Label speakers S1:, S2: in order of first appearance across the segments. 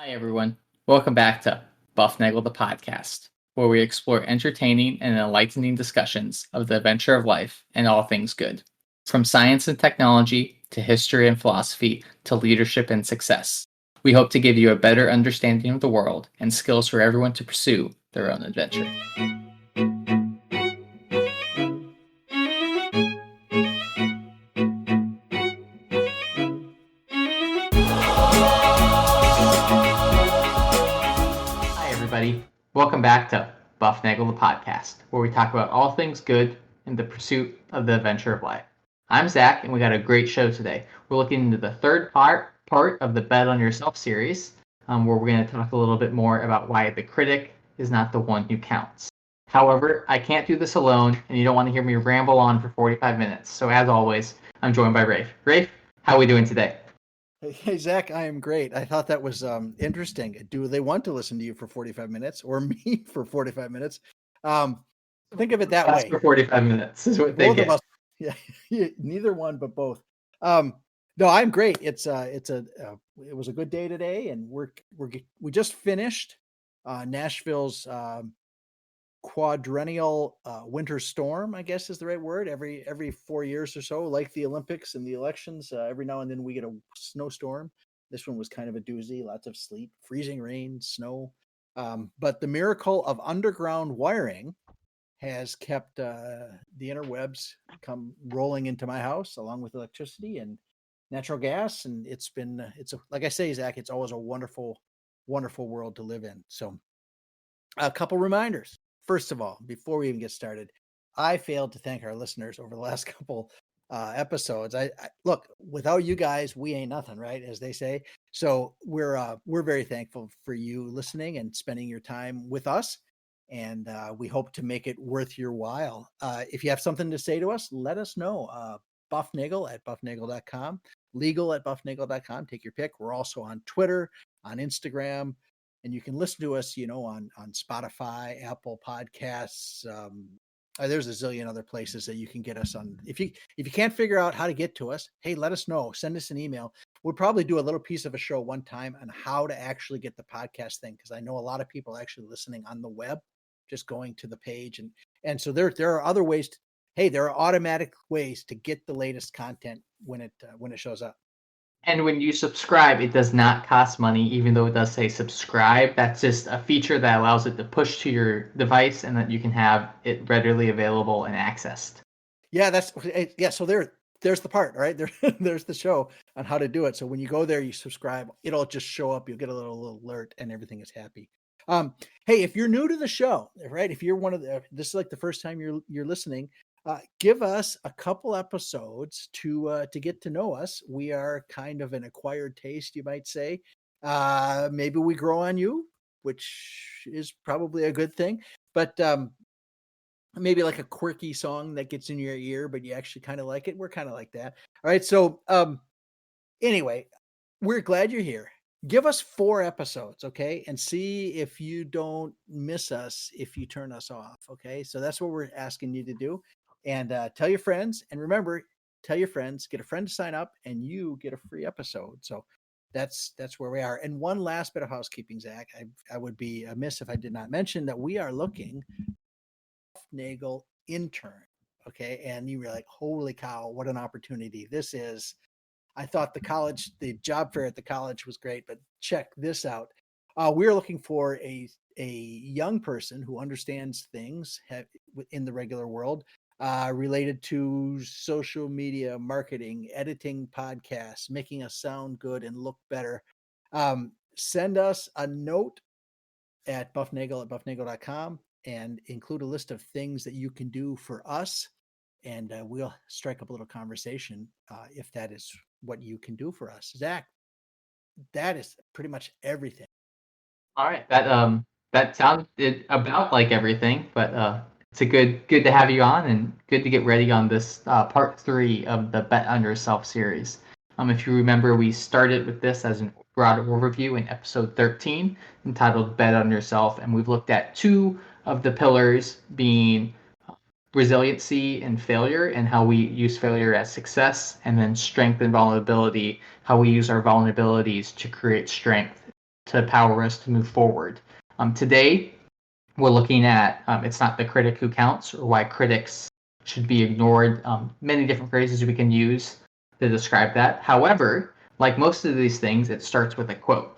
S1: Hi, everyone. Welcome back to Bufnagle the podcast, where we explore entertaining and enlightening discussions of the adventure of life and all things good. From science and technology to history and philosophy to leadership and success. We hope to give you a better understanding of the world and skills for everyone to pursue their own adventure. Hi, everybody. Welcome back to Bufnagle the podcast, where we talk about all things good in the pursuit of the adventure of life. I'm Zach, and we got a great show today. We're looking into the third part of the Bet on Yourself series, where we're going to talk a little bit more about why the critic is not the one who counts. However, I can't do this alone, and you don't want to hear me ramble on for 45 minutes. So, as always, I'm joined by Rafe. Rafe, how are we doing today?
S2: Hey, Zach, I am great. I thought that was interesting. Do they want to listen to you for 45 minutes or me for 45 minutes? Um, think of it that
S1: Last
S2: way.
S1: for 45 minutes is what they
S2: Both of
S1: get.
S2: us, yeah, neither one, but both. Um, no, I'm great. It was a good day today, and we just finished Nashville's quadrennial winter storm, I guess is the right word. Every 4 years or so, like the Olympics and the elections, every now and then we get a snowstorm. This one was kind of a doozy, lots of sleet, freezing rain, snow. But the miracle of underground wiring has kept the interwebs come rolling into my house along with electricity and natural gas. And like I say, Zach, it's always a wonderful, wonderful world to live in. So a couple reminders. First of all, before we even get started, I failed to thank our listeners over the last couple episodes. I look, without you guys, we ain't nothing, right? As they say. So we're very thankful for you listening and spending your time with us. And we hope to make it worth your while. If you have something to say to us, let us know. Bufnagle at bufnagle.com, legal at bufnagle.com. Take your pick. We're also on Twitter, on Instagram, and you can listen to us, on Spotify, Apple Podcasts. There's a zillion other places that you can get us on. If you can't figure out how to get to us, hey, let us know. Send us an email. We'll probably do a little piece of a show one time on how to actually get the podcast thing, because I know a lot of people are actually listening on the web, just going to the page, and so there are other ways. There are automatic ways to get the latest content when it shows up.
S1: And when you subscribe, it does not cost money, even though it does say subscribe. That's just a feature that allows it to push to your device and that you can have it readily available and accessed.
S2: Yeah, so there's the part, right? There's the show on how to do it. So when you go there, you subscribe, it'll just show up. You'll get a little alert, and everything is happy. Hey, if you're new to the show, right? If you're this is like the first time you're listening, give us a couple episodes to get to know us. We are kind of an acquired taste, you might say. Maybe we grow on you, which is probably a good thing. But maybe like a quirky song that gets in your ear, but you actually kind of like it. We're kind of like that. All right. So anyway, we're glad you're here. Give us 4 episodes, okay? And see if you don't miss us if you turn us off, okay? So that's what we're asking you to do. And tell your friends. And remember, tell your friends, get a friend to sign up, and you get a free episode. So that's where we are. And one last bit of housekeeping, Zach. I would be amiss if I did not mention that we are looking Nagel intern. Okay. And you were like, holy cow, what an opportunity this is. I thought the job fair at the college was great, but check this out. We're looking for a young person who understands things in the regular world related to social media marketing, editing podcasts, making us sound good and look better. Send us a note at bufnagle@bufnagle.com and include a list of things that you can do for us. And we'll strike up a little conversation if that is what you can do for us. Zach, that is pretty much everything.
S1: All right, that sounded about like everything, but it's a good to have you on and good to get ready on this part 3 of the Bet on Yourself series. If you remember, we started with this as a broad overview in episode 13 entitled Bet on Yourself, and we've looked at 2 of the pillars being resiliency and failure and how we use failure as success, and then strength and vulnerability, how we use our vulnerabilities to create strength to power us to move forward. Today, we're looking at it's not the critic who counts, or why critics should be ignored. Many different phrases we can use to describe that. However, like most of these things, it starts with a quote.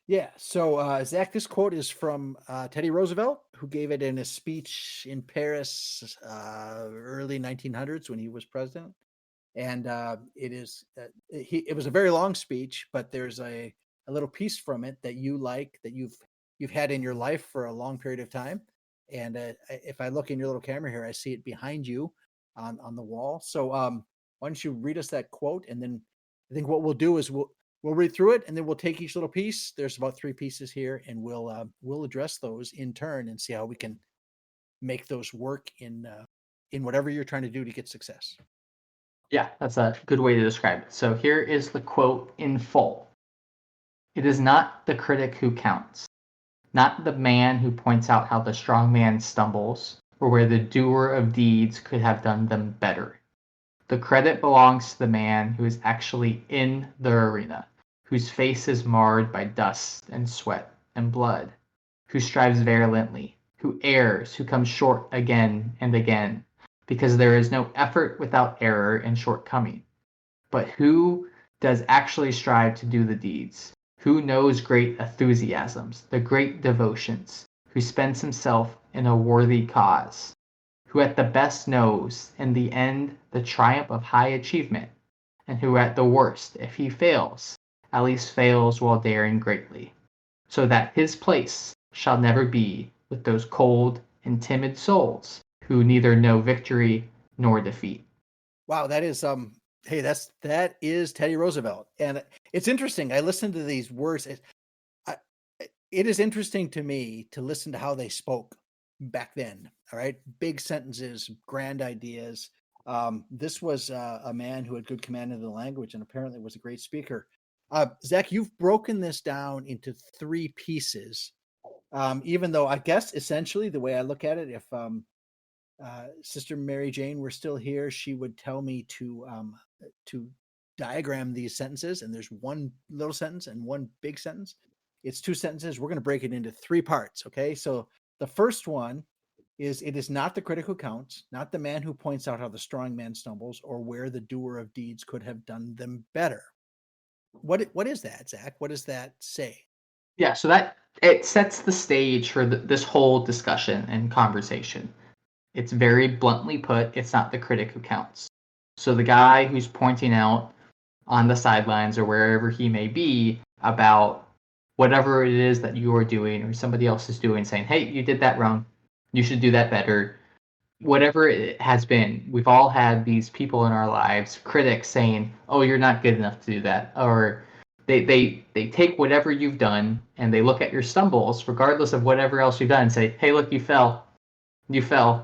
S2: Yeah. So, Zach, this quote is from Teddy Roosevelt, who gave it in a speech in Paris, early 1900s when he was president. And it was a very long speech, but there's a little piece from it that you like, that you've had in your life for a long period of time. And if I look in your little camera here, I see it behind you on the wall. So why don't you read us that quote, and then I think what we'll do is we'll read through it, and then we'll take each little piece. There's about 3 pieces here, and we'll address those in turn and see how we can make those work in whatever you're trying to do to get success.
S1: Yeah, that's a good way to describe it. So here is the quote in full. It is not the critic who counts, not the man who points out how the strong man stumbles, or where the doer of deeds could have done them better. The credit belongs to the man who is actually in the arena, whose face is marred by dust and sweat and blood, who strives valiantly, who errs, who comes short again and again, because there is no effort without error and shortcoming. But who does actually strive to do the deeds? Who knows great enthusiasms, the great devotions, who spends himself in a worthy cause, who at the best knows, in the end, the triumph of high achievement, and who at the worst, if he fails, at least fails while daring greatly, so that his place shall never be with those cold and timid souls who neither know victory nor defeat.
S2: Wow, that is hey, that is Teddy Roosevelt. And it's interesting. I listened to these words. I, it is interesting to me to listen to how they spoke back then. All right. Big sentences, grand ideas. This was a man who had good command of the language and apparently was a great speaker. Zach, you've broken this down into 3 pieces. Even though I guess essentially the way I look at it, if Sister Mary Jane were still here, she would tell me to diagram these sentences. And there's one little sentence and one big sentence. It's 2 sentences. We're going to break it into 3 parts. Okay. So the first one is, it is not the critic who counts, not the man who points out how the strong man stumbles, or where the doer of deeds could have done them better. What is that, Zach? What does that say?
S1: Yeah, so that it sets the stage for this whole discussion and conversation. It's very bluntly put, it's not the critic who counts. So the guy who's pointing out on the sidelines or wherever he may be about whatever it is that you are doing or somebody else is doing, saying, hey, you did that wrong, you should do that better. Whatever it has been, we've all had these people in our lives, critics saying, oh, you're not good enough to do that. Or they take whatever you've done and they look at your stumbles, regardless of whatever else you've done, and say, hey, look, you fell.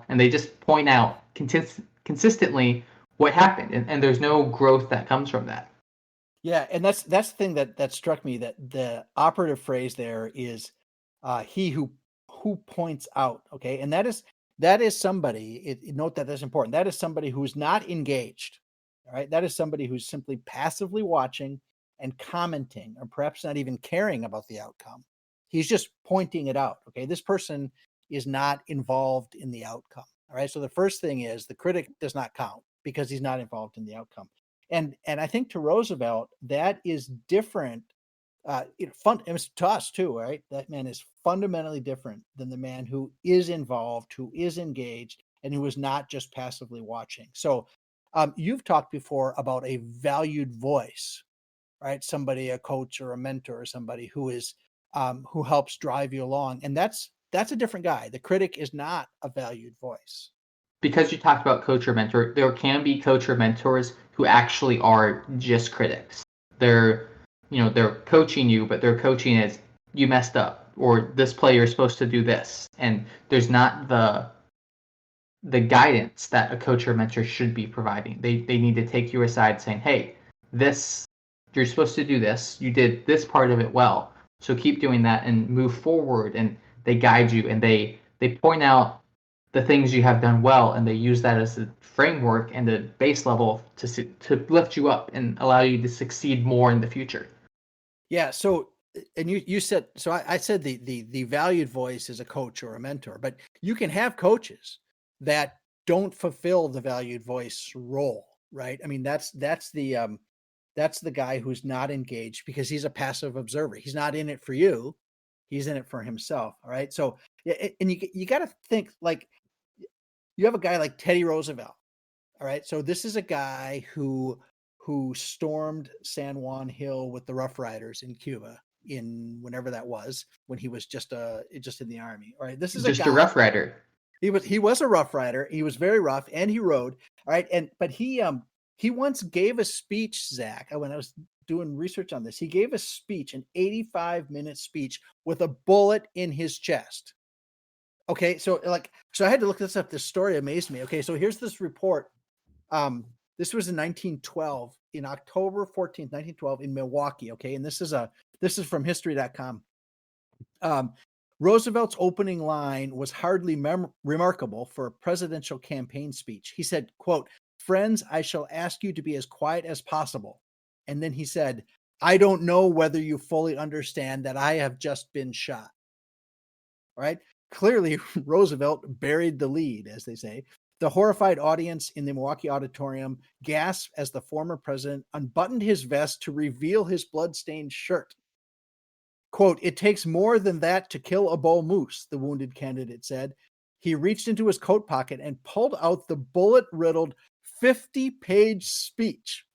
S1: And they just point out consistently what happened. And there's no growth that comes from that.
S2: Yeah, and that's the thing that struck me, that the operative phrase there is he who points out. Okay, and that is somebody. Note that that's important. That is somebody who's not engaged. All right, that is somebody who's simply passively watching and commenting, or perhaps not even caring about the outcome. He's just pointing it out. Okay, this person is not involved in the outcome. All right, so the first thing is the critic does not count because he's not involved in the outcome. And I think to Roosevelt, that is different. It was to us too, right? That man is fundamentally different than the man who is involved, who is engaged, and who is not just passively watching. So you've talked before about a valued voice, right? Somebody, a coach or a mentor, or somebody who is who helps drive you along, and that's a different guy. The critic is not a valued voice.
S1: Because you talked about coach or mentor, there can be coach or mentors who actually are just critics. They're coaching you, but they're coaching as you messed up, or this player is supposed to do this, and there's not the guidance that a coach or mentor should be providing. They need to take you aside, saying, hey, this, you're supposed to do this, you did this part of it well, so keep doing that and move forward. And they guide you, and they point out the things you have done well, and they use that as a framework and a base level to lift you up and allow you to succeed more in the future.
S2: Yeah. So and you said, so I said the valued voice is a coach or a mentor, but you can have coaches that don't fulfill the valued voice role, right? I mean, that's the guy who's not engaged because he's a passive observer. He's not in it for you. He's in it for himself. All right. So, and you got to think like you have a guy like Teddy Roosevelt. All right. So this is a guy who stormed San Juan Hill with the Rough Riders in Cuba in whenever that was, when he was just in the army. All right. This is a
S1: Just a
S2: guy.
S1: Rough Rider.
S2: He was a rough rider. He was very rough and he rode. All right. But he once gave a speech, Zach, when I was doing research on this. He gave a speech, an 85-minute speech with a bullet in his chest. Okay, so I had to look this up. This story amazed me. Okay, so here's this report. This was in 1912, in October 14th, 1912, in Milwaukee. Okay, and this is from history.com. Roosevelt's opening line was hardly remarkable for a presidential campaign speech. He said, quote, "Friends, I shall ask you to be as quiet as possible." And then he said, "I don't know whether you fully understand that I have just been shot." All right. Clearly, Roosevelt buried the lead, as they say. The horrified audience in the Milwaukee auditorium gasped as the former president unbuttoned his vest to reveal his bloodstained shirt. Quote, "It takes more than that to kill a bull moose," the wounded candidate said. He reached into his coat pocket and pulled out the bullet-riddled 50-page speech.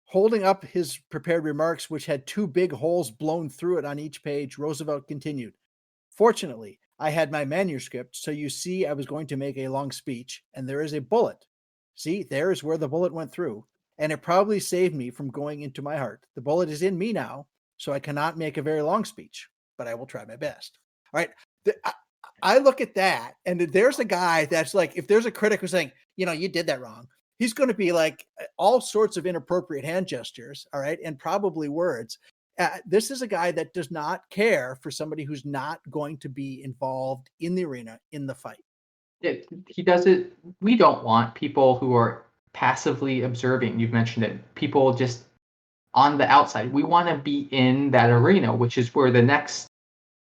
S2: Holding up his prepared remarks, which had two big holes blown through it on each page, Roosevelt continued, "Fortunately, I had my manuscript, so you see I was going to make a long speech, and there is a bullet. See, there is where the bullet went through, and it probably saved me from going into my heart. The bullet is in me now, so I cannot make a very long speech, but I will try my best." All right. I look at that, and there's a guy that's like, if there's a critic who's saying, you did that wrong, he's going to be like all sorts of inappropriate hand gestures, all right, and probably words. This is a guy that does not care for somebody who's not going to be involved in the arena, in the fight.
S1: He does it. We don't want people who are passively observing. You've mentioned it. People just on the outside. We want to be in that arena, which is where the next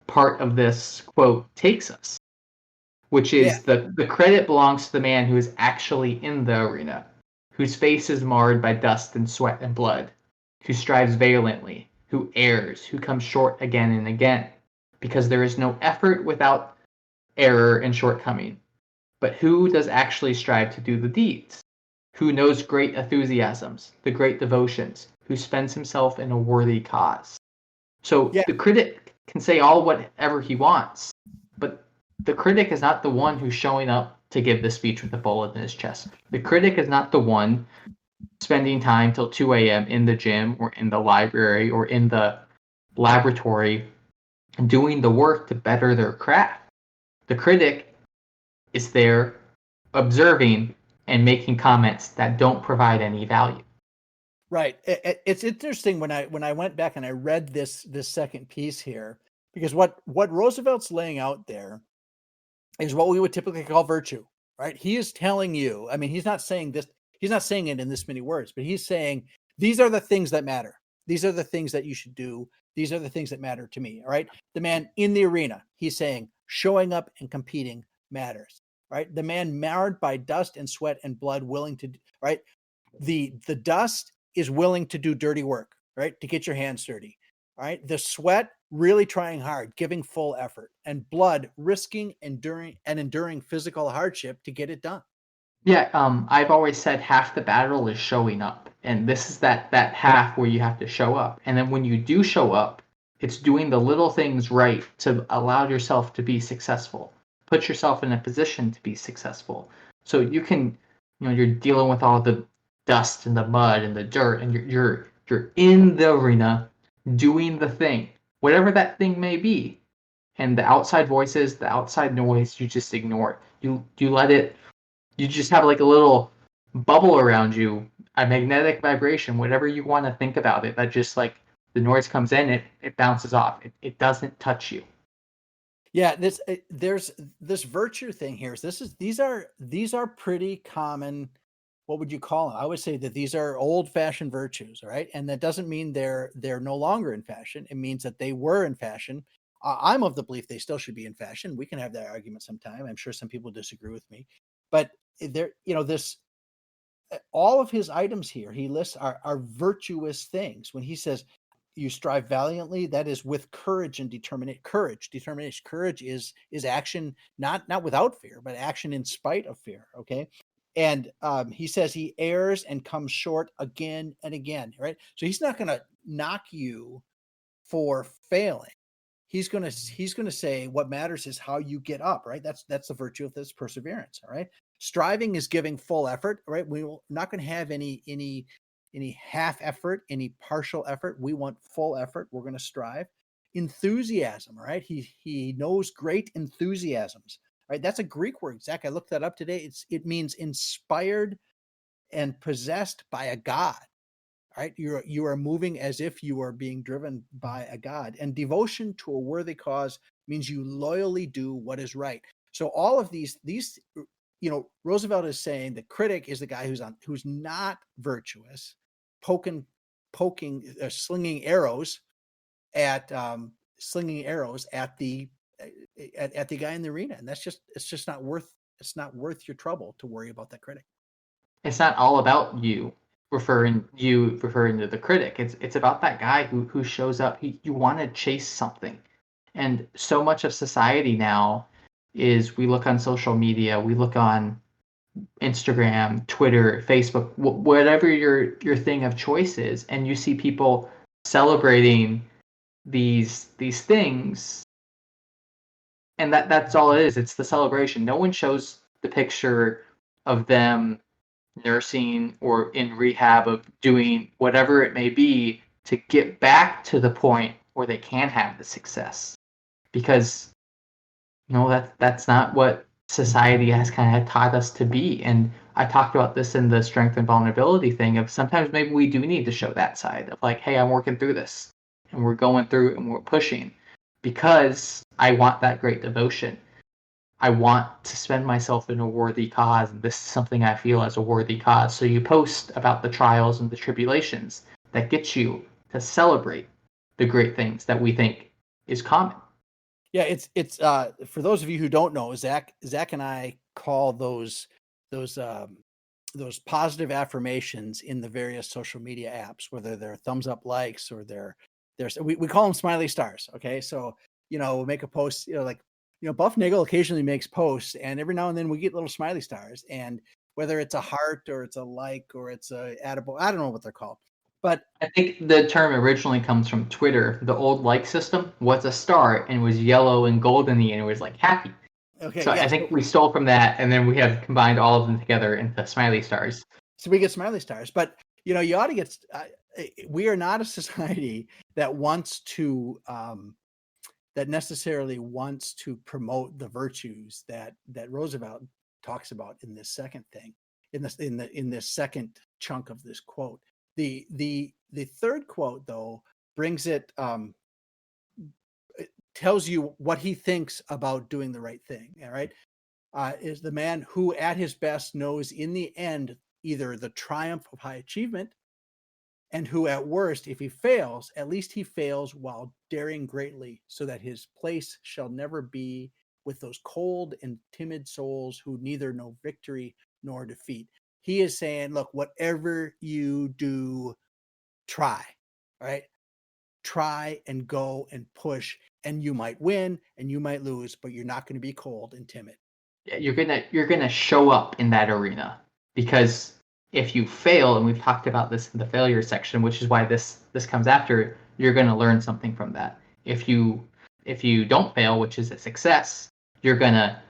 S1: part of this quote takes us, which is the credit belongs to the man who is actually in the arena, whose face is marred by dust and sweat and blood, who strives valiantly, who errs, who comes short again and again, because there is no effort without error and shortcoming. But who does actually strive to do the deeds? Who knows great enthusiasms, the great devotions, who spends himself in a worthy cause? So the critic can say all whatever he wants, but the critic is not the one who's showing up to give the speech with a bullet in his chest. The critic is not the one spending time till 2 a.m. in the gym or in the library or in the laboratory doing the work to better their craft. The critic is there observing and making comments that don't provide any value.
S2: Right. It's interesting when I went back and I read this second piece here, because what Roosevelt's laying out there is what we would typically call virtue, right? He is telling you, I mean, he's not saying it in this many words, but he's saying these are the things that matter. These are the things that you should do. These are the things that matter to me. All right. The man in the arena, he's saying showing up and competing matters. Right. The man marred by dust and sweat and blood, willing to, right. The dust is willing to do dirty work, right? To get your hands dirty. All right. The sweat, really trying hard, giving full effort, and blood, risking, enduring physical hardship to get it done.
S1: Yeah, I've always said half the battle is showing up, and this is that half where you have to show up. And then when you do show up, it's doing the little things right to allow yourself to be successful. Put yourself in a position to be successful. So you can, you're dealing with all the dust and the mud and the dirt, and you're in the arena doing the thing, whatever that thing may be. And the outside voices, the outside noise, you just ignore it. You let it. You just have like a little bubble around you, a magnetic vibration, whatever you want to think about it. That just like the noise comes in, it bounces off. It doesn't touch you.
S2: Yeah, there's this virtue thing here. These are pretty common what would you call them? I would say that these are old-fashioned virtues, all right? And that doesn't mean they're no longer in fashion. It means that they were in fashion. I'm of the belief they still should be in fashion. We can have that argument sometime. I'm sure some people disagree with me, but there, this all of his items here he lists are virtuous things. When he says you strive valiantly, that is with courage and determination. Courage is action, not without fear, but action in spite of fear. Okay. And he says he errs and comes short again and again, right? So he's not going to knock you for failing. He's going to say what matters is how you get up, right? That's the virtue of this perseverance. All right. Striving is giving full effort, right? We're not going to have any half effort, any partial effort. We want full effort. We're going to strive. Enthusiasm, right? He knows great enthusiasms, right? That's a Greek word, Zach. I looked that up today. It means inspired and possessed by a god. Right? You are moving as if you are being driven by a god. And devotion to a worthy cause means you loyally do what is right. So all of these, Roosevelt is saying the critic is the guy who's not virtuous, slinging arrows at the guy in the arena, and it's just not worth your trouble to worry about that critic.
S1: It's not all about you referring to the critic. It's about that guy who shows up. You want to chase something. And so much of society now is we look on social media, we look on Instagram, Twitter, Facebook, whatever your thing of choice is, and you see people celebrating these things, and that's all it is. It's the celebration. No one shows the picture of them nursing or in rehab, of doing whatever it may be to get back to the point where they can have the success, because that's not what society has kind of taught us to be. And I talked about this in the strength and vulnerability thing, of sometimes maybe we do need to show that side of like, hey, I'm working through this and we're going through and we're pushing, because I want that great devotion. I want to spend myself in a worthy cause, and this is something I feel as a worthy cause. So you post about the trials and the tribulations that get you to celebrate the great things that we think is common.
S2: Yeah, it's for those of you who don't know, Zach and I call those positive affirmations in the various social media apps, whether they're thumbs up, likes, or we call them smiley stars. Okay, so we'll make a post, Bufnagle occasionally makes posts, and every now and then we get little smiley stars, and whether it's a heart or it's a like or it's a attaboy, I don't know what they're called. But
S1: I think the term originally comes from Twitter. The old like system was a star and was yellow and goldeny, and it was like happy.
S2: Okay,
S1: so I think we stole from that, and then we have combined all of them together into smiley stars.
S2: So we get smiley stars. But you ought to get. We are not a society that wants to that necessarily wants to promote the virtues that Roosevelt talks about in this second thing, in this second chunk of this quote. The third quote, though, brings it tells you what he thinks about doing the right thing. All right, is the man who at his best knows in the end either the triumph of high achievement, and who at worst, if he fails, at least he fails while daring greatly, so that his place shall never be with those cold and timid souls who neither know victory nor defeat. He is saying, look, whatever you do, try, right? Try and go and push, and you might win and you might lose, but you're not going to be cold and timid.
S1: Yeah, you're gonna show up in that arena, because if you fail, and we've talked about this in the failure section, which is why this comes after, you're gonna learn something from that. If you don't fail, which is a success, you're gonna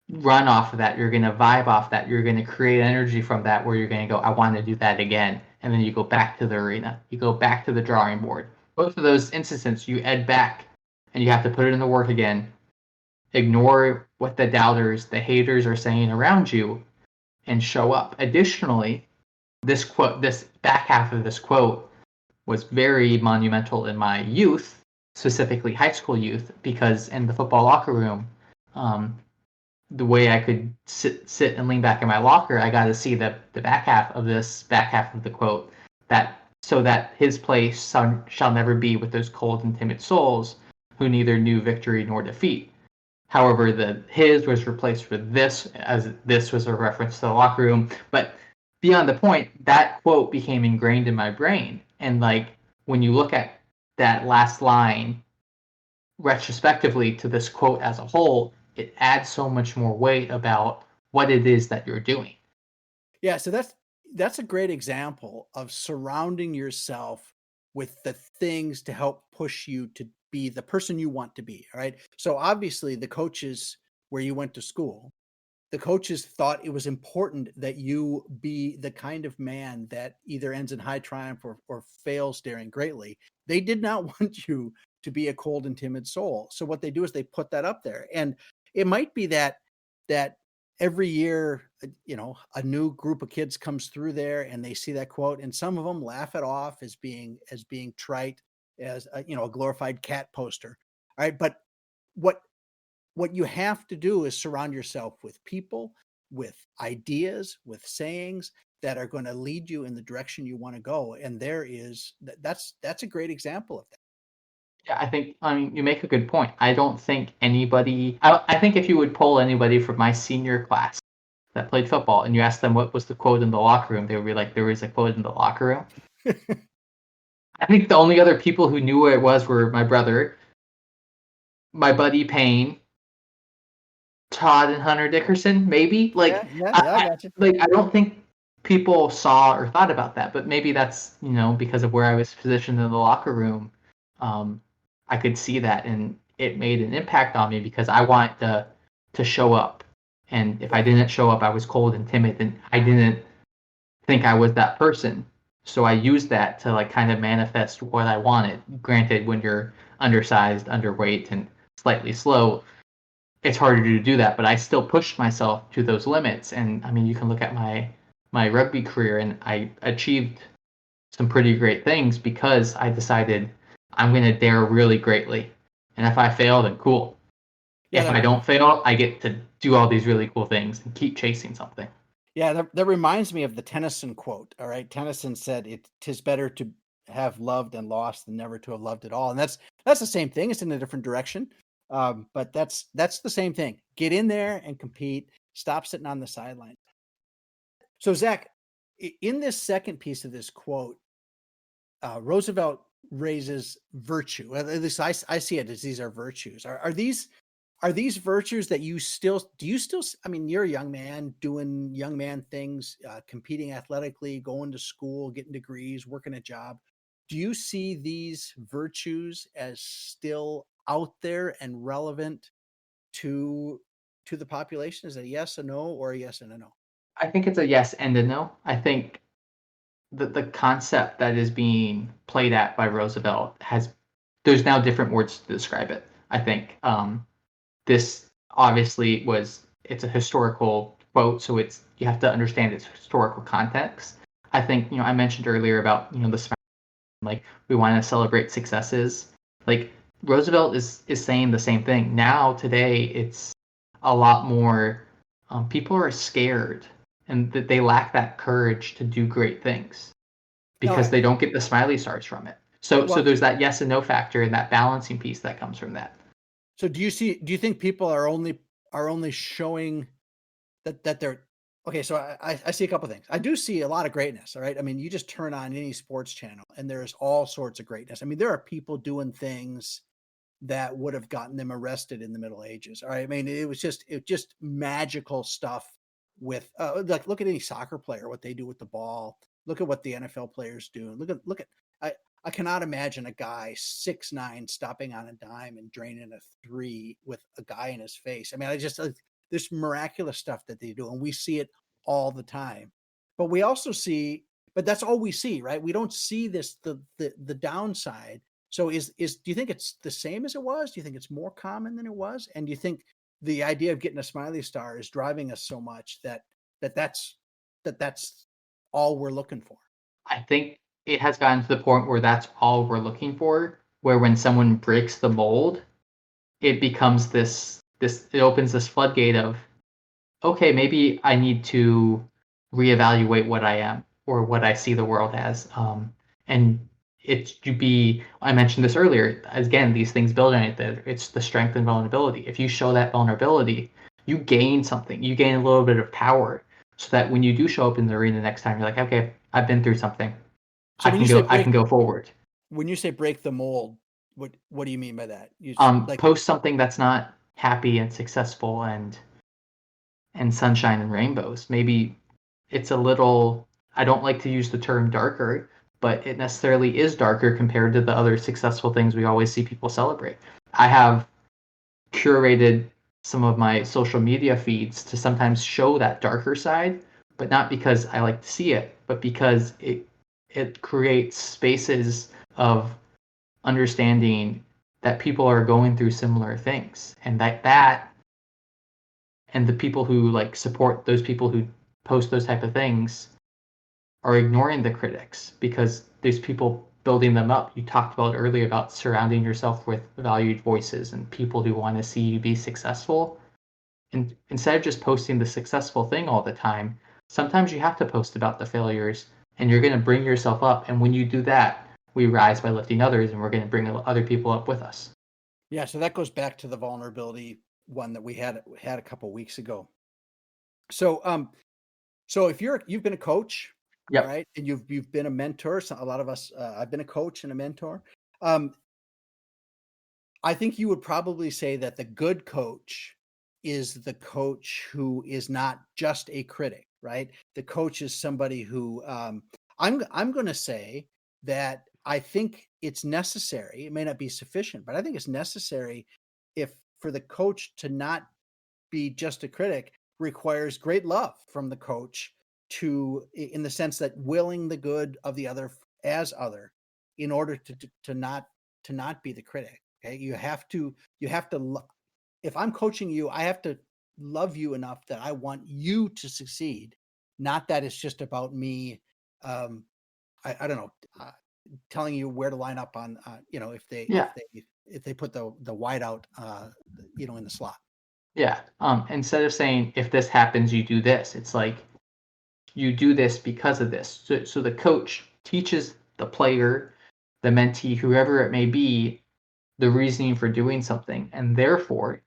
S1: run off of that, you're going to vibe off that, you're going to create energy from that, where you're going to go, I want to do that again. And then you go back to the arena, you go back to the drawing board. Both of those instances, you ed back and you have to put it in the work again, ignore what the doubters, the haters are saying around you, and show up. Additionally, this back half of this quote was very monumental in my youth, specifically high school youth, because in the football locker room, the way I could sit and lean back in my locker, I got to see the back half of the quote, that so that his place shall never be with those cold and timid souls who neither knew victory nor defeat. However, the his was replaced with this, as this was a reference to the locker room. But beyond the point, that quote became ingrained in my brain. And like when you look at that last line retrospectively to this quote as a whole, it adds so much more weight about what it is that you're doing.
S2: Yeah, so that's a great example of surrounding yourself with the things to help push you to be the person you want to be. All right. So obviously the coaches where you went to school, the coaches thought it was important that you be the kind of man that either ends in high triumph or fails daring greatly. They did not want you to be a cold and timid soul. So what they do is they put that up there. And it might be that every year, a new group of kids comes through there and they see that quote, and some of them laugh it off as being trite, as a glorified cat poster. All right. But what what you have to do is surround yourself with people, with ideas, with sayings that are going to lead you in the direction you want to go. And that's a great example of that.
S1: Yeah, I mean, you make a good point. I don't think I think if you would poll anybody from my senior class that played football and you asked them what was the quote in the locker room, they would be like, there was a quote in the locker room. I think the only other people who knew where it was were my brother, my buddy Payne, Todd and Hunter Dickerson, maybe.
S2: Yeah, yeah, yeah, I got you.
S1: I don't think people saw or thought about that, but maybe that's because of where I was positioned in the locker room. Um, I could see that, and it made an impact on me because I wanted to show up, and if I didn't show up, I was cold and timid, and I didn't think I was that person. So I used that to like kind of manifest what I wanted. Granted, when you're undersized, underweight, and slightly slow, it's harder to do that, but I still pushed myself to those limits. And I mean, you can look at my rugby career, and I achieved some pretty great things because I decided I'm going to dare really greatly. And if I fail, then cool.
S2: Yeah,
S1: If I don't fail, I get to do all these really cool things and keep chasing something.
S2: yeah, that reminds me of the Tennyson quote. All right. Tennyson said, "Tis better to have loved and lost than never to have loved at all." And that's the same thing. It's in a different direction. But that's the same thing. Get in there and compete. Stop sitting on the sideline. So Zach, in this second piece of this quote, Roosevelt raises virtue. At least I see it as these are virtues. Are these virtues that you still do? You still? I mean, you're a young man doing young man things, competing athletically, going to school, getting degrees, working a job. Do you see these virtues as still out there and relevant to the population? Is it a yes, a no, or a yes and a no?
S1: I think it's a yes and a no. I think the concept that is being played at by Roosevelt there's now different words to describe it. I think this obviously it's a historical quote, so you have to understand its historical context. I think I mentioned earlier about the like we want to celebrate successes. Like Roosevelt is saying the same thing now. Today it's a lot more. People are scared and that they lack that courage to do great things
S2: No,
S1: because they don't get the smiley stars from it. So
S2: well,
S1: there's that yes and no factor and that balancing piece that comes from that.
S2: so do you think people are only showing that they're okay? So I see a couple things. I do see a lot of greatness. All right. I mean, you just turn on any sports channel and there's all sorts of greatness. I mean, there are people doing things that would have gotten them arrested in the Middle Ages. All right. I mean, it just magical stuff with like look at any soccer player, what they do with the ball. Look at what the NFL players do. Look at I I cannot imagine a guy 6'9" stopping on a dime and draining a three with a guy in his face. I mean, I just this miraculous stuff that they do, and we see it all the time. But we also see, but that's all we see, right? We don't see this the downside. So do you think it's the same as it was? Do you think it's more common than it was? And do you think the idea of getting a smiley star is driving us so much that that's that's all we're looking for?
S1: I think it has gotten to the point where that's all we're looking for, where when someone breaks the mold, it becomes it opens this floodgate of okay, maybe I need to reevaluate what I am or what I see the world as. And it's to be, I mentioned this earlier, again, these things build on it. It's the strength and vulnerability. If you show that vulnerability, you gain something. You gain a little bit of power so that when you do show up in the arena next time, you're like, okay, I've been through something.
S2: So
S1: I can go forward.
S2: when you say break the mold, what do you mean by that? Like,
S1: Post something that's not happy and successful and sunshine and rainbows. Maybe it's a little, I don't like to use the term darker, but it necessarily is darker compared to the other successful things we always see people celebrate. I have curated some of my social media feeds to sometimes show that darker side, but not because I like to see it, but because it creates spaces of understanding that people are going through similar things, and that and the people who like support those people who post those type of things are ignoring the critics because there's people building them up. You talked about earlier about surrounding yourself with valued voices and people who want to see you be successful. And instead of just posting the successful thing all the time, sometimes you have to post about the failures and you're going to bring yourself up. And when you do that, we rise by lifting others and we're going to bring other people up with us.
S2: yeah, so that goes back to the vulnerability one that we had a couple weeks ago. So so if you've been a coach,
S1: Yep.
S2: right, and you've been a mentor, so a lot of us, I've been a coach and a mentor. Um, I think you would probably say that the good coach is the coach who is not just a critic, right? The coach is somebody who I'm going to say that I think it's necessary. It may not be sufficient, but I think it's necessary if for the coach to not be just a critic requires great love from the coach to in the sense that willing the good of the other as other in order to not be the critic. Okay, you have to if I'm coaching you, I have to love you enough that I want you to succeed, not that it's just about me. um I don't know, telling you where to line up on, if
S1: Yeah.
S2: they put the white out, in the slot.
S1: Yeah. Instead of saying, if this happens, you do this, it's like, you do this because of this. So the coach teaches the player, the mentee, whoever it may be, the reasoning for doing something. And therefore,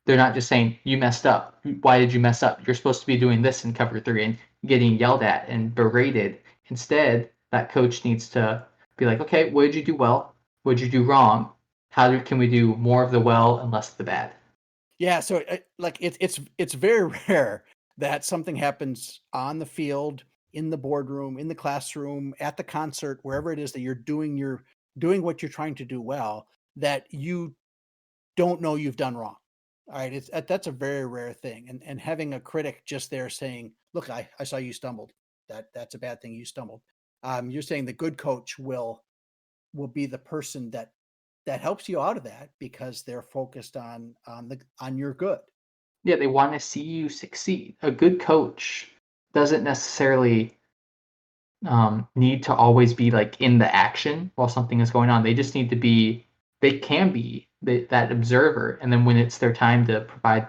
S1: they're not just saying, you messed up. Why did you mess up? You're supposed to be doing this in cover three and getting yelled at and berated. Instead, that coach needs to be like, okay, what did you do well? What did you do wrong? Can we do more of the well and less of the bad?
S2: Yeah, so, like, it's very rare that something happens on the field, in the boardroom, in the classroom, at the concert, wherever it is that you're doing what you're trying to do well, that you don't know you've done wrong. Alright, that's a very rare thing, and having a critic just there saying, "Look, I saw you stumbled. That's a bad thing, you stumbled." You're saying the good coach will be the person that helps you out of that because they're focused on your good.
S1: Yeah, they want to see you succeed. A good coach doesn't necessarily need to always be like in the action while something is going on. They just need to be, they can be that observer. And then when it's their time to provide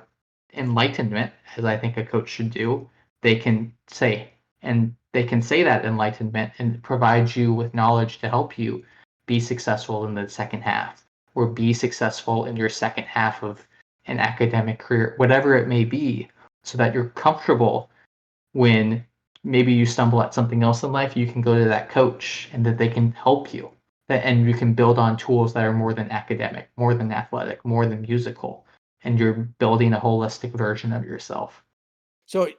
S1: enlightenment, as I think a coach should do, they can say, and they can say that enlightenment and provide you with knowledge to help you be successful in the second half or be successful in your second half of an academic career, whatever it may be, so that you're comfortable when maybe you stumble at something else in life, you can go to that coach and that they can help you. And you can build on tools that are more than academic, more than athletic, more than musical. And you're building a holistic version of yourself.
S2: So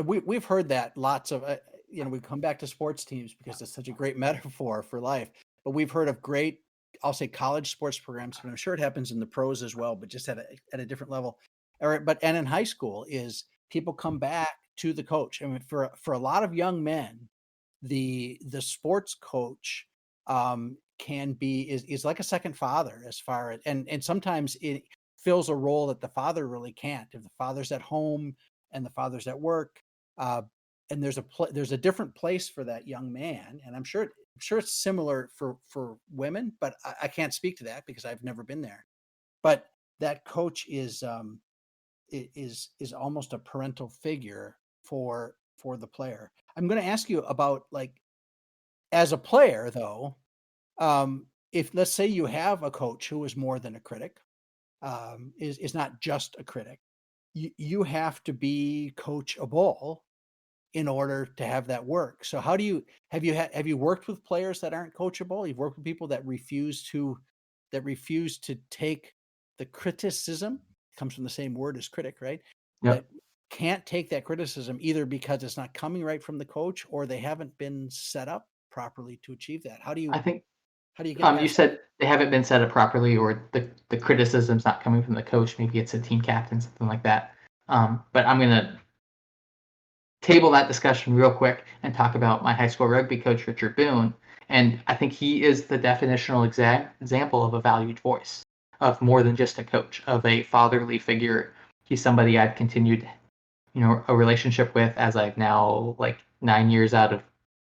S2: we've heard that lots of, we come back to sports teams because it's such a great metaphor for life. But we've heard of great, I'll say college sports programs, but I'm sure it happens in the pros as well, but just at a different level. All right, but and in high school is people come back to the coach. I mean, for a lot of young men, the sports coach can be is like a second father as far as and sometimes it fills a role that the father really can't. If the father's at home and the father's at work, uh, and there's a different place for that young man, and I'm sure it's similar for women, but I can't speak to that because I've never been there. But that coach is is almost a parental figure for the player. I'm going to ask you about, like, as a player though, if let's say you have a coach who is more than a critic, is not just a critic, you have to be coachable in order to have that work. So how do you have you worked with players that aren't coachable? You've worked with people that refuse to take the criticism, comes from the same word as critic, right? That
S1: Yep.
S2: can't take that criticism either because it's not coming right from the coach or they haven't been set up properly to achieve that.
S1: I think
S2: How do you get
S1: you
S2: past that?
S1: said they haven't been set up properly, or the criticism's not coming from the coach. Maybe it's a team captain, something like that. But I'm gonna table that discussion real quick and talk about my high school rugby coach, Richard Boone. And I think he is the definitional example of a valued voice, of more than just a coach, of a fatherly figure. He's somebody I've continued, a relationship with as I've now, like, 9 years out of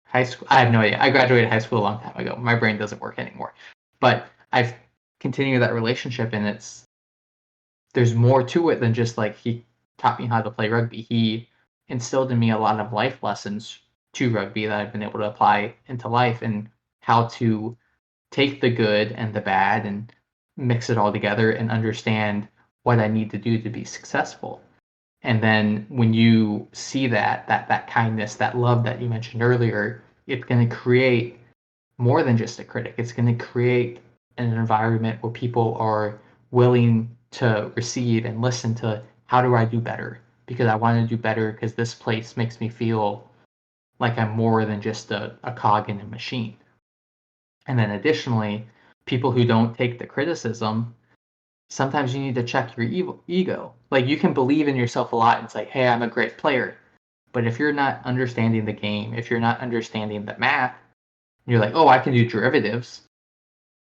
S1: high school. I have no idea. I graduated high school a long time ago. My brain doesn't work anymore. But I've continued that relationship, and there's more to it than just like he taught me how to play rugby. He instilled in me a lot of life lessons to rugby that I've been able to apply into life, and how to take the good and the bad and mix it all together and understand what I need to do to be successful. And then when you see that kindness, that love that you mentioned earlier, it's going to create more than just a critic. It's going to create an environment where people are willing to receive and listen to, how do I do better? Because I want to do better, because this place makes me feel like I'm more than just a cog in a machine. And then additionally, people who don't take the criticism, sometimes you need to check your ego. Like, you can believe in yourself a lot and say, hey, I'm a great player. But if you're not understanding the game, if you're not understanding the math, you're like, oh, I can do derivatives.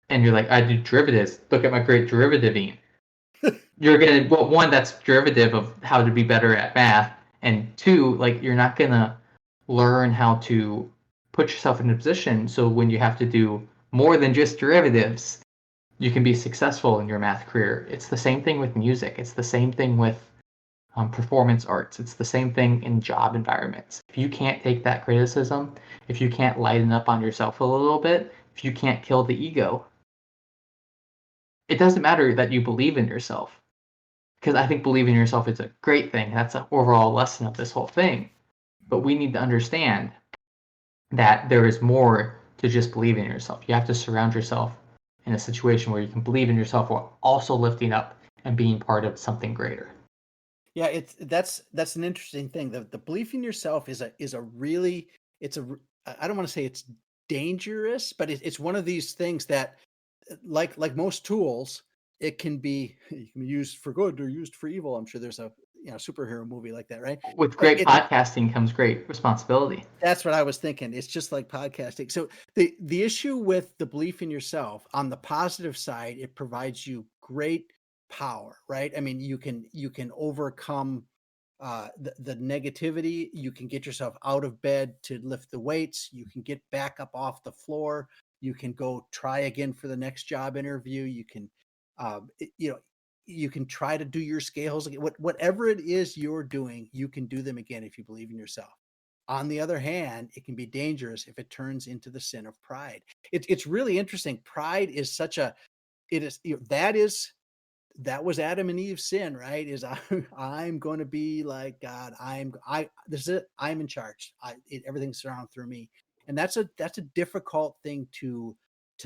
S1: And you're like, I do derivatives. Look at my great derivativing. You're going to, well, one, that's derivative of how to be better at math. And two, like, you're not going to learn how to put yourself in a position so when you have to do more than just derivatives, you can be successful in your math career. It's the same thing with music. It's the same thing with performance arts. It's the same thing in job environments. If you can't take that criticism, if you can't lighten up on yourself a little bit, if you can't kill the ego, it doesn't matter that you believe in yourself. Because I think believing in yourself is a great thing. That's an overall lesson of this whole thing. But we need to understand that there is more to just believing in yourself. You have to surround yourself in a situation where you can believe in yourself while also lifting up and being part of something greater.
S2: Yeah, that's an interesting thing. The belief in yourself is a really, I don't want to say it's dangerous, but it's one of these things that, like most tools, it can be used for good or used for evil. I'm sure there's a superhero movie like that, right?
S1: With
S2: But
S1: great podcasting comes great responsibility.
S2: that's what I was thinking. It's just like podcasting. So the issue with the belief in yourself, on the positive side, it provides you great power, right? I mean, you can overcome the negativity. You can get yourself out of bed to lift the weights. You can get back up off the floor. You can go try again for the next job interview. You can, you can try to do your scales again. Whatever it is you're doing, you can do them again if you believe in yourself. On the other hand, it can be dangerous if it turns into the sin of pride. It's really interesting. Pride is such a, it is, that was Adam and Eve's sin, right? Is I'm going to be like God. This is it. I'm in charge. Everything's surrounded through me. And that's a difficult thing to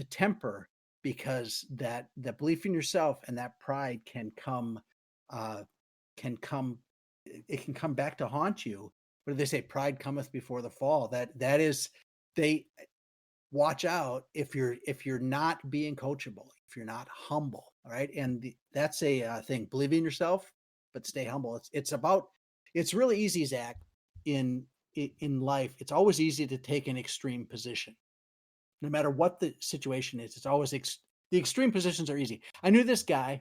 S2: temper, because that belief in yourself and that pride uh, can come, it can come back to haunt you. What do they say? Pride cometh before the fall. That is, they watch out if you're not being coachable, if you're not humble. All right. And that's a thing. Believe in yourself, but stay humble. It's really easy, Zach, in life. It's always easy to take an extreme position, no matter what the situation is. It's always the extreme positions are easy. I knew this guy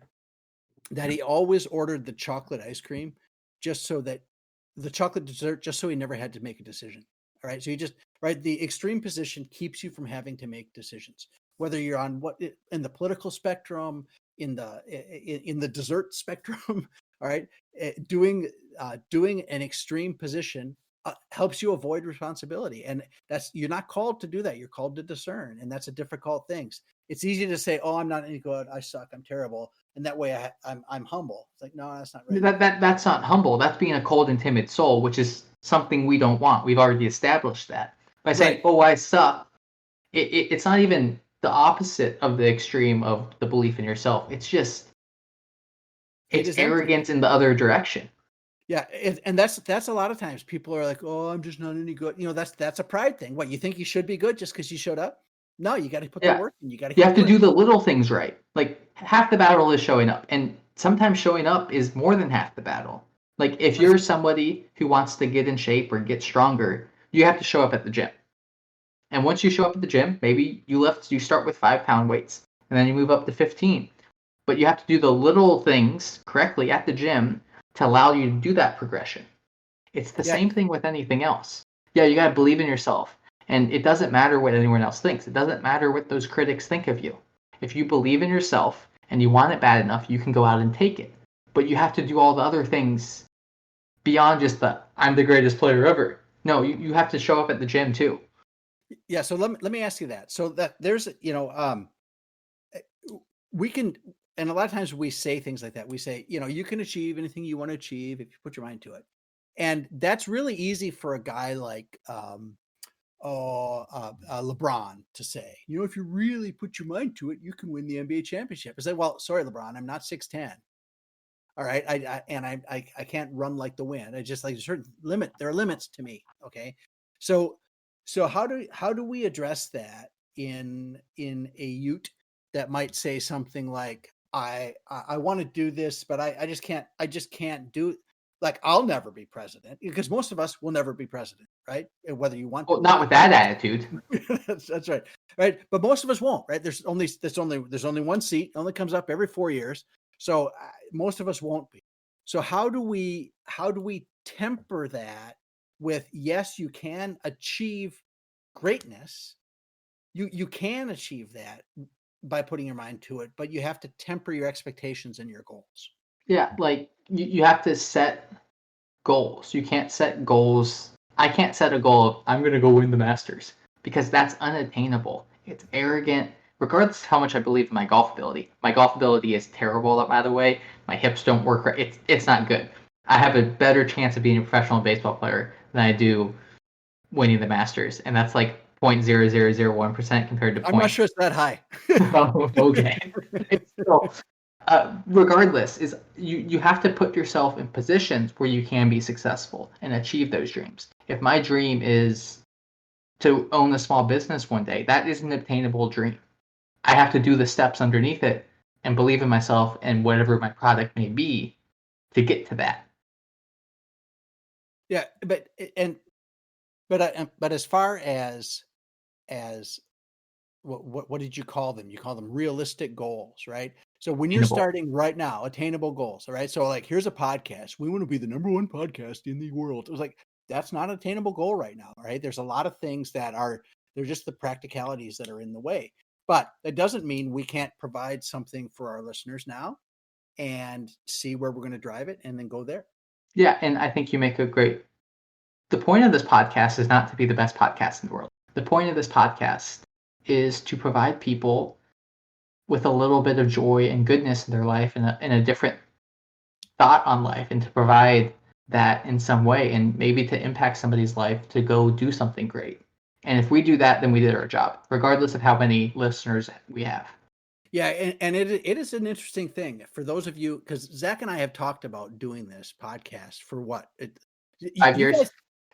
S2: that he always ordered the chocolate ice cream, just so that the chocolate dessert, just so he never had to make a decision. All right. So you just, right. The extreme position keeps you from having to make decisions, whether you're on in the political spectrum, in the dessert spectrum. All right. Doing an extreme position helps you avoid responsibility. And you're not called to do that. You're called to discern. And that's a difficult thing. It's easy to say, oh, I'm not any good. I suck. I'm terrible. And that way I'm humble. It's like, no, that's not right.
S1: That's not humble. That's being a cold and timid soul, which is something we don't want. We've already established that. By saying, oh, I suck, it's not even the opposite of the extreme of the belief in yourself. It's just, it's arrogance in the other direction.
S2: Yeah, and that's a lot of times people are like, oh, I'm just not any good. That's a pride thing. What, you think you should be good just because you showed up? No, you got to put the work in. You
S1: have to do the little things right. Like, half the battle is showing up, and sometimes showing up is more than half the battle. Like, if you're somebody who wants to get in shape or get stronger, you have to show up at the gym. And once you show up at the gym, maybe you start with 5-pound weights, and then you move up to 15. But you have to do the little things correctly at the gym to allow you to do that progression. It's the same thing with anything else. Yeah, you got to believe in yourself. And it doesn't matter what anyone else thinks. It doesn't matter what those critics think of you. If you believe in yourself and you want it bad enough, you can go out and take it. But you have to do all the other things beyond just I'm the greatest player ever. No, you have to show up at the gym too.
S2: Yeah, so let me ask you that. So that there's, we can, and a lot of times we say things like that. We say, you can achieve anything you want to achieve if you put your mind to it. And that's really easy for a guy like LeBron to say. If you really put your mind to it, you can win the NBA championship. I say, well, sorry, LeBron, I'm not 6'10". All right, I can't run like the wind. I just like a certain limit. There are limits to me. Okay, so how do we address that in a Ute that might say something like, I want to do this, but I just can't do it. Like, I'll never be president, because most of us will never be president, right? Whether you want to.
S1: Well, not with that attitude.
S2: That's right. Right. But most of us won't, right? There's only one seat, only comes up every 4 years. So most of us won't be. So how do we temper that with, yes, you can achieve greatness. You can achieve that by putting your mind to it, but you have to temper your expectations and your goals.
S1: Yeah, like you have to set goals. You can't set goals. I can't set a goal of I'm going to go win the Masters, because that's unattainable. It's arrogant, regardless of how much I believe in my golf ability. My golf ability is terrible, by the way. My hips don't work right. It's not good. I have a better chance of being a professional baseball player than I do winning the Masters, and that's like 0.0001% compared to.
S2: I'm not sure it's that high.
S1: Oh, okay. So, regardless, is you have to put yourself in positions where you can be successful and achieve those dreams. If my dream is to own a small business one day, that is an obtainable dream. I have to do the steps underneath it and believe in myself and whatever my product may be to get to that.
S2: Yeah, but as far as what did you call them? You call them realistic goals, right? So when you're starting right now, attainable goals, all right? So like, here's a podcast. We want to be the #1 podcast in the world. It was like, that's not an attainable goal right now, right? There's a lot of things they're just the practicalities that are in the way. But that doesn't mean we can't provide something for our listeners now and see where we're going to drive it and then go there.
S1: Yeah, and I think you make a great... The point of this podcast is not to be the best podcast in the world. The point of this podcast is to provide people with a little bit of joy and goodness in their life and a different thought on life, and to provide that in some way, and maybe to impact somebody's life to go do something great. And if we do that, then we did our job, regardless of how many listeners we have.
S2: Yeah, and it is an interesting thing for those of you, because Zach and I have talked about doing this podcast for what?
S1: 5 years?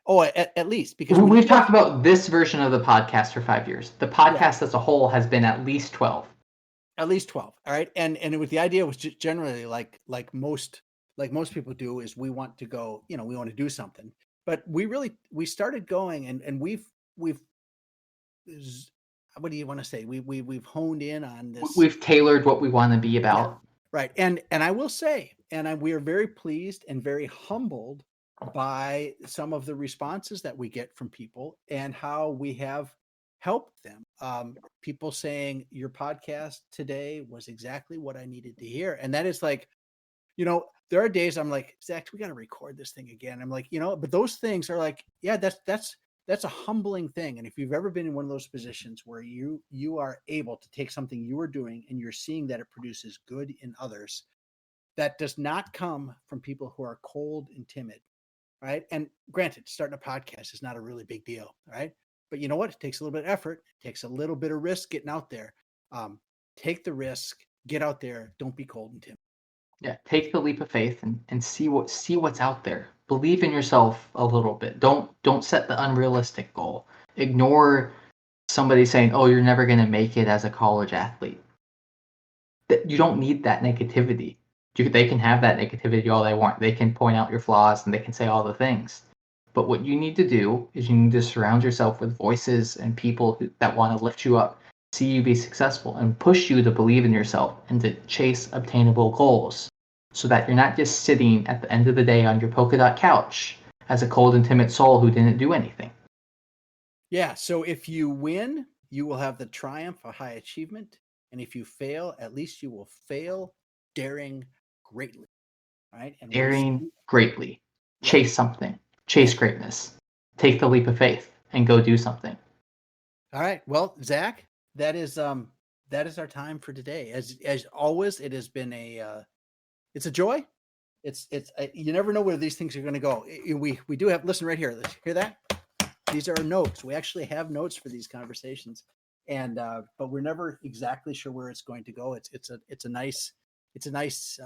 S2: At least, because
S1: we've talked about this version of the podcast for 5 years. The podcast as a whole has been at least 12.
S2: At least 12. All right. And the idea was just generally like most people do, is we want to go, we want to do something. But we started going and we've what do you want to say? We've honed in on this.
S1: We've tailored what we want to be about.
S2: Yeah, right. And I will say, we are very pleased and very humbled by some of the responses that we get from people and how we have helped them. People saying, your podcast today was exactly what I needed to hear. And that is like, there are days I'm like, Zach, we got to record this thing again. I'm like, but those things are like, yeah, that's a humbling thing. And if you've ever been in one of those positions where you are able to take something you are doing and you're seeing that it produces good in others, that does not come from people who are cold and timid, right? And granted, starting a podcast is not a really big deal, right? But you know what? It takes a little bit of effort. It takes a little bit of risk getting out there. Take the risk, get out there. Don't be cold and timid.
S1: Yeah, take the leap of faith and see what's out there. Believe in yourself a little bit. Don't set the unrealistic goal. Ignore somebody saying, "Oh, you're never going to make it as a college athlete." You don't need that negativity. They can have that negativity all they want. They can point out your flaws and they can say all the things. But what you need to do is you need to surround yourself with voices and people that want to lift you up, see you be successful, and push you to believe in yourself and to chase obtainable goals so that you're not just sitting at the end of the day on your polka dot couch as a cold and timid soul who didn't do anything.
S2: Yeah. So if you win, you will have the triumph of high achievement. And if you fail, at least you will fail daring greatly. Right. And
S1: Daring greatly. Chase something. Chase greatness. Take the leap of faith and go do something.
S2: All right. Well, Zach, that is our time for today. As always, it has been it's a joy. It's you never know where these things are going to go. We do have, listen right here. Let's hear that. These are our notes. We actually have notes for these conversations, and but we're never exactly sure where it's going to go. It's a nice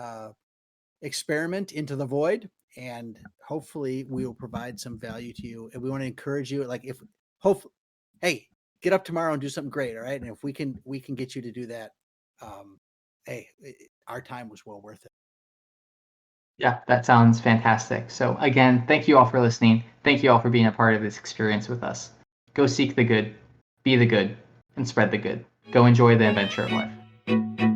S2: experiment into the void, and hopefully we will provide some value to you. And we want to encourage you, like, if hopefully, hey, get up tomorrow and do something great. All right. And if we can get you to do that, hey, our time was well worth it.
S1: Yeah, that sounds fantastic. So again, thank you all for listening. Thank you all for being a part of this experience with us. Go seek the good, be the good, and spread the good. Go enjoy the adventure of life.